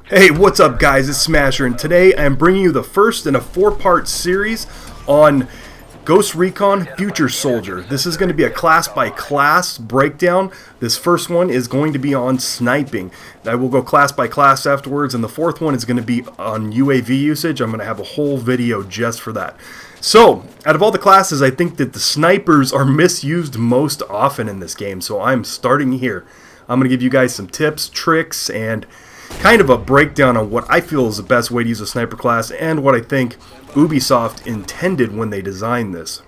Hey, what's up guys, it's Smasher, and today I'm bringing you the first in a 4-part series on Ghost Recon Future Soldier. This is going to be a class-by-class breakdown. This first one is going to be on sniping. I will go class by class afterwards, and the fourth one is going to be on UAV usage. I'm going to have a whole video just for that. So, out of all the classes, I think that the snipers are misused most often in this game, so I'm starting here. I'm going to give you guys some tips, tricks, and kind of a breakdown on what I feel is the best way to use a sniper class and what I think Ubisoft intended when they designed this.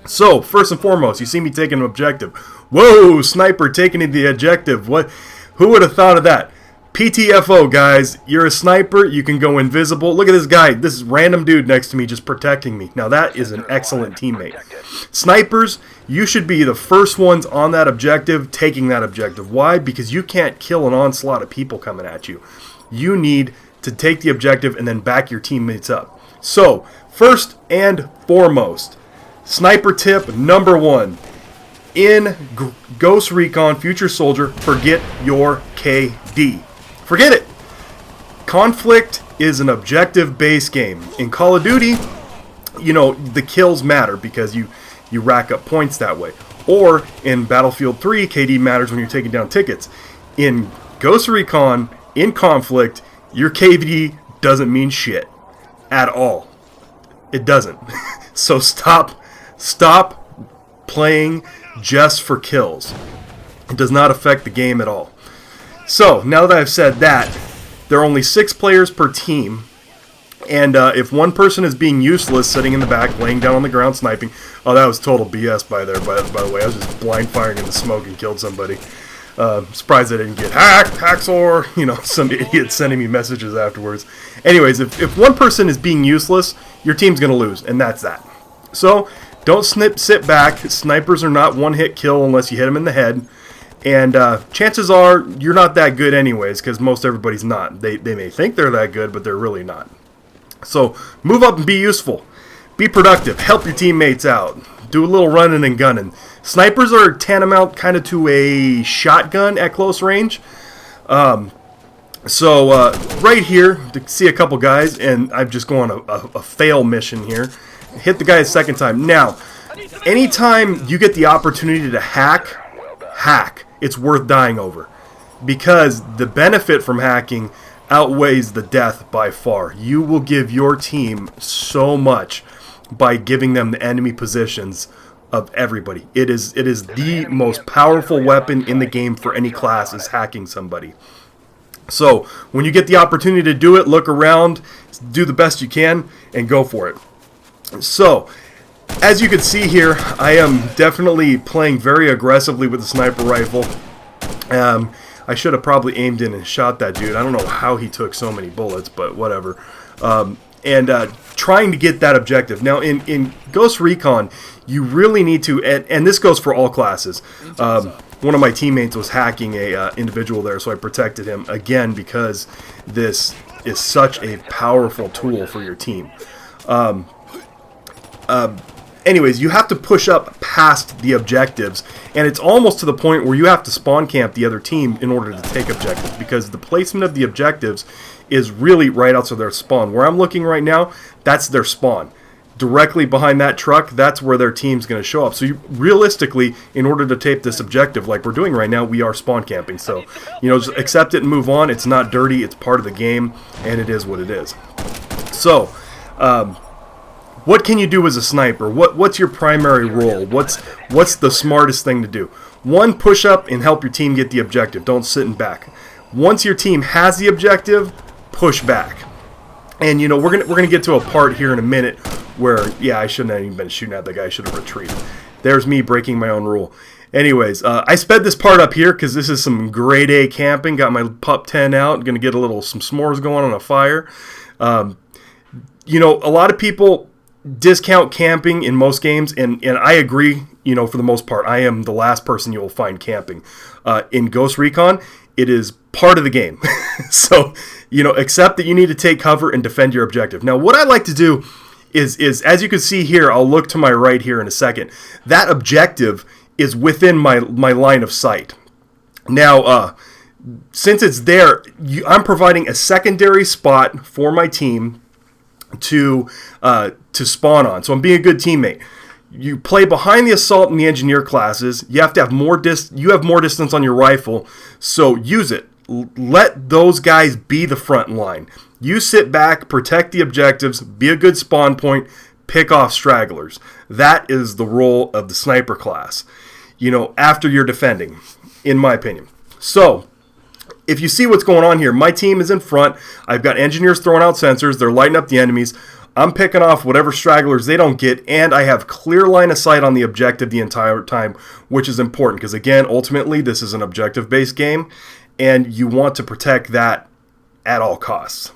So, first and foremost, you see me taking an objective. Whoa, sniper taking the objective. What? Who would have thought of that? PTFO, guys. You're a sniper, you can go invisible. Look at this guy, this random dude next to me just protecting me. Now that is an excellent teammate. Snipers, you should be the first ones on that objective, taking that objective. Why? Because you can't kill an onslaught of people coming at you. You need to take the objective and then back your teammates up. So, first and foremost, sniper tip number 1. In Ghost Recon Future Soldier, forget your KD. Forget it. Conflict is an objective-based game. In Call of Duty, you know, the kills matter because you rack up points that way. Or in Battlefield 3, KD matters when you're taking down tickets. In Ghost Recon, in Conflict, your KD doesn't mean shit at all. It doesn't. So stop playing just for kills. It does not affect the game at all. So, now that I've said that, there are only 6 players per team, and if one person is being useless, sitting in the back, laying down on the ground, sniping. Oh, that was total BS by the way. I was just blind firing in the smoke and killed somebody. Surprised I didn't get hacked, Hacksaw, you know, some idiot sending me messages afterwards. Anyways, if one person is being useless, your team's going to lose, and that's that. So, don't sit back. Snipers are not one-hit kill unless you hit them in the head. And chances are you're not that good anyways, because most everybody's not. They may think they're that good, but they're really not. So move up and be useful. Be productive. Help your teammates out. Do a little running and gunning. Snipers are tantamount kind of to a shotgun at close range. Right here, to see a couple guys, and I'm just going a fail mission here. Hit the guy a second time. Now, anytime you get the opportunity to hack. It's worth dying over, because the benefit from hacking outweighs the death by far. You will give your team so much by giving them the enemy positions of everybody. It is the most powerful weapon in the game for any class, is hacking somebody. So when you get the opportunity to do it, look around, do the best you can, and go for it. So, as you can see here, I am definitely playing very aggressively with the sniper rifle. I should have probably aimed in and shot that dude. I don't know how he took so many bullets, but whatever. Trying to get that objective. Now, in Ghost Recon, you really need to, and this goes for all classes. One of my teammates was hacking a individual there, so I protected him again, because this is such a powerful tool for your team. Anyways, you have to push up past the objectives, and it's almost to the point where you have to spawn camp the other team in order to take objectives, because the placement of the objectives is really right outside their spawn. Where I'm looking right now, that's their spawn. Directly behind that truck, that's where their team's going to show up. So realistically, in order to take this objective like we're doing right now, we are spawn camping. So, you know, just accept it and move on. It's not dirty, it's part of the game, and it is what it is. So, what can you do as a sniper? What's your primary role? What's the smartest thing to do? 1, push up and help your team get the objective. Don't sit in back. Once your team has the objective, push back. And you know, we're gonna get to a part here in a minute where, yeah, I shouldn't have even been shooting at the guy. I should have retreated. There's me breaking my own rule. Anyways, I sped this part up here because this is some grade A camping. Got my Pup 10 out. Gonna get some s'mores going on a fire. You know, a lot of people discount camping in most games, and I agree, you know, for the most part. I am the last person you will find camping. In Ghost Recon, it is part of the game. So, you know, accept that you need to take cover and defend your objective. Now, what I like to do is as you can see here, I'll look to my right here in a second. That objective is within my line of sight. Now, since it's there, I'm providing a secondary spot for my team to spawn on. So I'm being a good teammate. You play behind the assault and the engineer classes. You have to have more you have more distance on your rifle, so use it. Let those guys be the front line. You sit back, protect the objectives, be a good spawn point, pick off stragglers. That is the role of the sniper class, you know, after you're defending, in my opinion. So if you see what's going on here, my team is in front. I've got engineers throwing out sensors. They're lighting up the enemies. I'm picking off whatever stragglers they don't get, and I have clear line of sight on the objective the entire time, which is important because, again, ultimately, this is an objective-based game, and you want to protect that at all costs.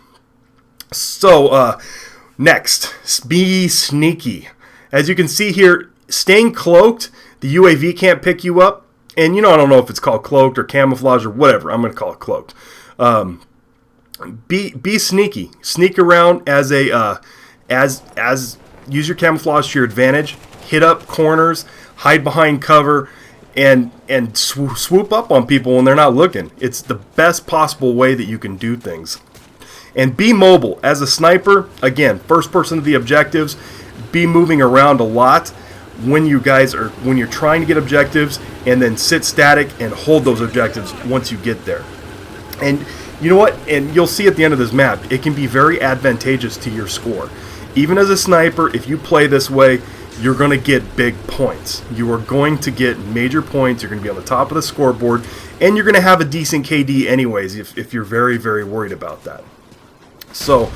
So, next, be sneaky. As you can see here, staying cloaked, the UAV can't pick you up, and, you know, I don't know if it's called cloaked or camouflage or whatever. I'm going to call it cloaked. Be sneaky. Sneak around as a... As use your camouflage to your advantage, hit up corners, hide behind cover, and swoop up on people when they're not looking. It's the best possible way that you can do things. And be mobile. As a sniper, again, first person to the objectives, be moving around a lot when you're trying to get objectives, and then sit static and hold those objectives once you get there. And you know what? And you'll see at the end of this map, it can be very advantageous to your score. Even as a sniper, if you play this way, you're going to get big points. You are going to get major points. You're going to be on the top of the scoreboard, and you're going to have a decent KD anyways if you're very, very worried about that. So,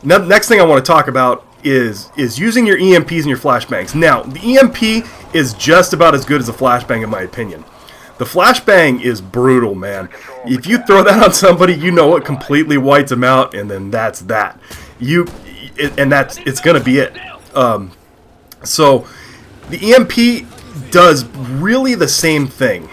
next thing I want to talk about is using your EMPs and your flashbangs. Now, the EMP is just about as good as a flashbang in my opinion. The flashbang is brutal, man. If you throw that on somebody, you know it completely whites them out, and then that's that. It's gonna be it. So the EMP does really the same thing.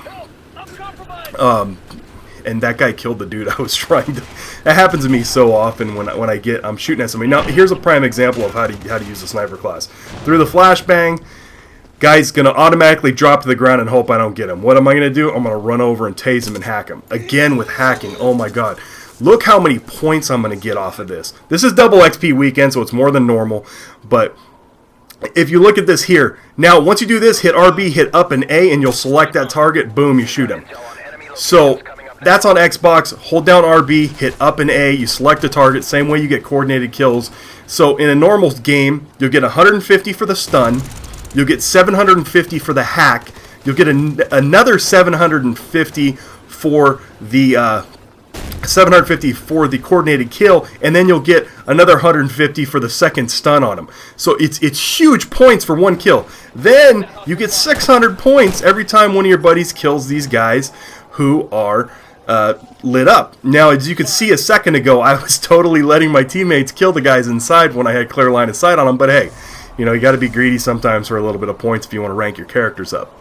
And that guy killed the dude I was trying to. That happens to me so often when I'm shooting at somebody. Now here's a prime example of how to use a sniper class. Through the flashbang, guy's gonna automatically drop to the ground and hope I don't get him. What am I gonna do? I'm gonna run over and tase him and hack him. Again with hacking. Oh my god. Look how many points I'm going to get off of this. This is double XP weekend, so it's more than normal. But if you look at this here, now once you do this, hit RB, hit up and A, and you'll select that target. Boom, you shoot him. So that's on Xbox. Hold down RB, hit up and A, you select the target. Same way you get coordinated kills. So in a normal game, you'll get 150 for the stun. You'll get 750 for the hack. You'll get another 750 for the... 750 for the coordinated kill, and then you'll get another 150 for the second stun on him. So it's huge points for one kill. Then you get 600 points every time one of your buddies kills these guys who are lit up. Now, as you could see a second ago, I was totally letting my teammates kill the guys inside when I had clear line of sight on them, but hey, you know, you got to be greedy sometimes for a little bit of points if you want to rank your characters up.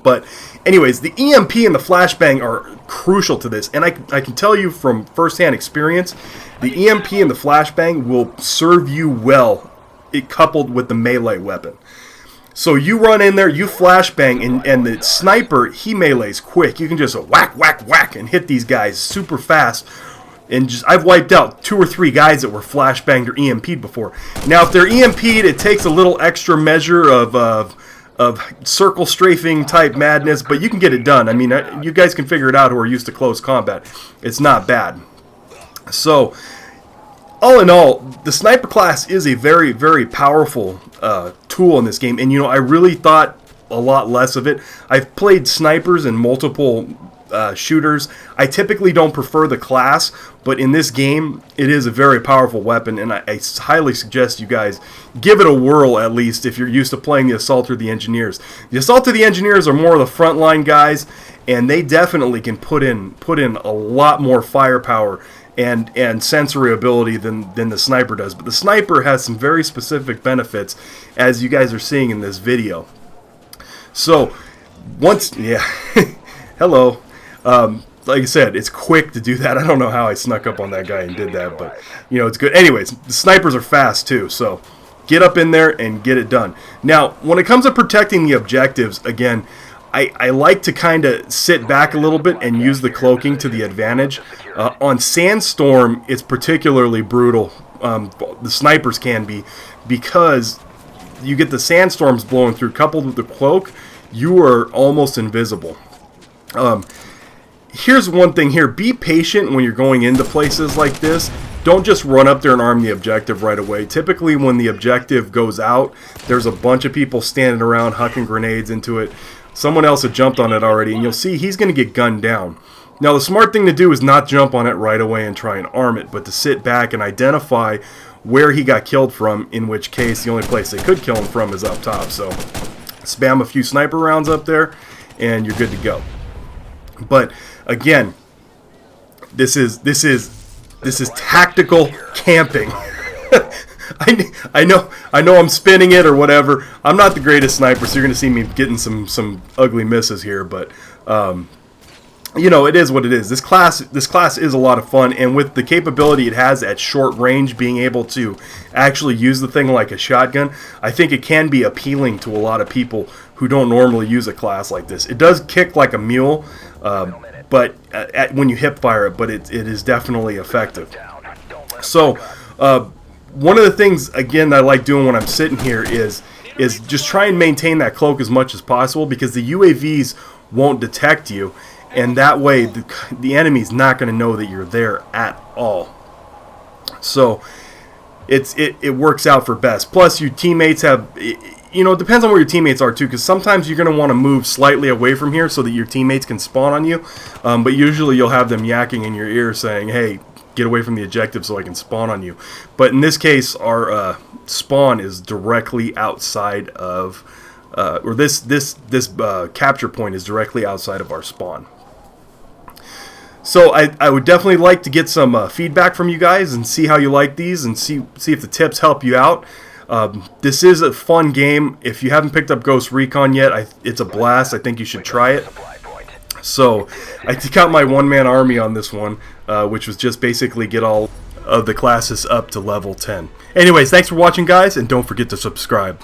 But anyways, the EMP and the flashbang are crucial to this, and I can tell you from firsthand experience, the EMP and the flashbang will serve you well, coupled with the melee weapon. So you run in there, you flashbang, and the sniper, he melees quick. You can just whack, whack, whack, and hit these guys super fast. And I've wiped out 2 or 3 guys that were flashbanged or EMP'd before. Now, if they're EMP'd, it takes a little extra measure of circle strafing type madness, but you can get it done. I mean, you guys can figure it out who are used to close combat. It's not bad. So, all in all, the sniper class is a very, very powerful tool in this game, and you know, I really thought a lot less of it. I've played snipers in multiple shooters. I typically don't prefer the class, but in this game, it is a very powerful weapon, and I highly suggest you guys give it a whirl at least if you're used to playing the Assault or the Engineers. The Assault or the Engineers are more of the frontline guys, and they definitely can put in a lot more firepower and sensory ability than the sniper does. But the sniper has some very specific benefits, as you guys are seeing in this video. So, hello. Like I said, it's quick to do that. I don't know how I snuck up on that guy and did that, but you know, it's good. Anyways, the snipers are fast too, so get up in there and get it done. Now, when it comes to protecting the objectives, again, I like to kind of sit back a little bit and use the cloaking to the advantage. On Sandstorm, it's particularly brutal. The snipers can be, because you get the sandstorms blowing through, coupled with the cloak, you are almost invisible. Here's one thing here. Be patient when you're going into places like this. Don't just run up there and arm the objective right away. Typically when the objective goes out, there's a bunch of people standing around hucking grenades into it. Someone else had jumped on it already, and you'll see he's going to get gunned down. Now the smart thing to do is not jump on it right away and try and arm it, but to sit back and identify where he got killed from, in which case the only place they could kill him from is up top. So spam a few sniper rounds up there and you're good to go. But again, this is tactical camping. I know I'm spinning it or whatever. I'm not the greatest sniper, so you're going to see me getting some ugly misses here, but you know, it is what it is. This class is a lot of fun, and with the capability it has at short range, being able to actually use the thing like a shotgun, I think it can be appealing to a lot of people who don't normally use a class like this. It does kick like a mule, but when you hip fire it, but it is definitely effective. So one of the things, again, that I like doing when I'm sitting here is just try and maintain that cloak as much as possible, because the UAVs won't detect you, and that way the enemy's not going to know that you're there at all. So it works out for best. Plus your teammates have, you know, it depends on where your teammates are too, because sometimes you're going to want to move slightly away from here so that your teammates can spawn on you, but usually you'll have them yakking in your ear saying, hey, get away from the objective so I can spawn on you. But in this case, our spawn is directly outside of, or this capture point is directly outside of our spawn. So I would definitely like to get some feedback from you guys and see how you like these, and see if the tips help you out. This is a fun game. If you haven't picked up Ghost Recon yet, it's a blast. I think you should try it. So I took out my one-man army on this one, which was just basically get all of the classes up to level 10. Anyways, thanks for watching, guys, and don't forget to subscribe.